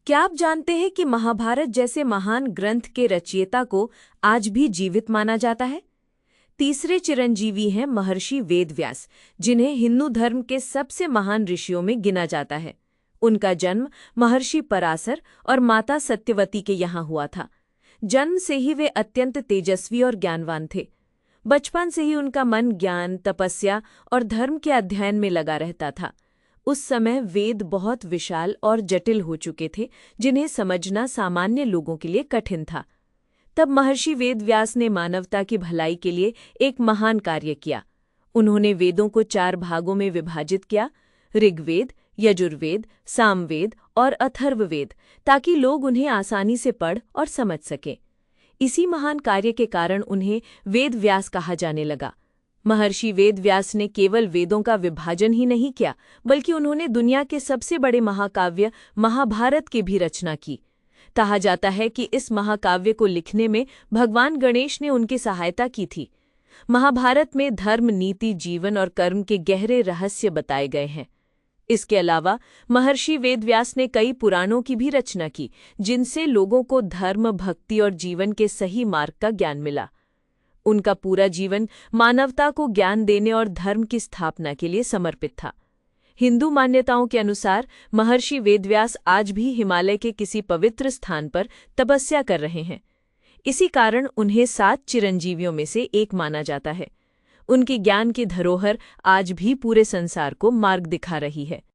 क्या आप जानते हैं कि महाभारत जैसे महान ग्रंथ के रचयिता को आज भी जीवित माना जाता है? तीसरे चिरंजीवी हैं महर्षि वेदव्यास, जिन्हें हिंदू धर्म के सबसे महान ऋषियों में गिना जाता है। उनका जन्म महर्षि पराशर और माता सत्यवती के यहाँ हुआ था। जन्म से ही वे अत्यंत तेजस्वी और ज्ञानवान थे। बचपन से ही उनका मन ज्ञान, तपस्या और धर्म के अध्ययन में लगा रहता था। उस समय वेद बहुत विशाल और जटिल हो चुके थे, जिन्हें समझना सामान्य लोगों के लिए कठिन था। तब महर्षि वेदव्यास ने मानवता की भलाई के लिए एक महान कार्य किया। उन्होंने वेदों को 4 भागों में विभाजित किया: ऋग्वेद, यजुर्वेद, सामवेद और अथर्ववेद, ताकि लोग उन्हें आसानी से पढ़ और समझ सकें। इसी महान कार्य के कारण उन्हें वेदव्यास कहा जाने लगा। महर्षि वेदव्यास ने केवल वेदों का विभाजन ही नहीं किया, बल्कि उन्होंने दुनिया के सबसे बड़े महाकाव्य महाभारत की भी रचना की। कहा जाता है कि इस महाकाव्य को लिखने में भगवान गणेश ने उनकी सहायता की थी। महाभारत में धर्म, नीति, जीवन और कर्म के गहरे रहस्य बताए गए हैं। इसके अलावा महर्षि वेदव्यास ने कई पुराणों की भी रचना की, जिनसे लोगों को धर्म, भक्ति और जीवन के सही मार्ग का ज्ञान मिला। उनका पूरा जीवन मानवता को ज्ञान देने और धर्म की स्थापना के लिए समर्पित था। हिंदू मान्यताओं के अनुसार महर्षि वेदव्यास आज भी हिमालय के किसी पवित्र स्थान पर तपस्या कर रहे हैं। इसी कारण उन्हें 7 चिरंजीवियों में से एक माना जाता है। उनकी ज्ञान की धरोहर आज भी पूरे संसार को मार्ग दिखा रही है।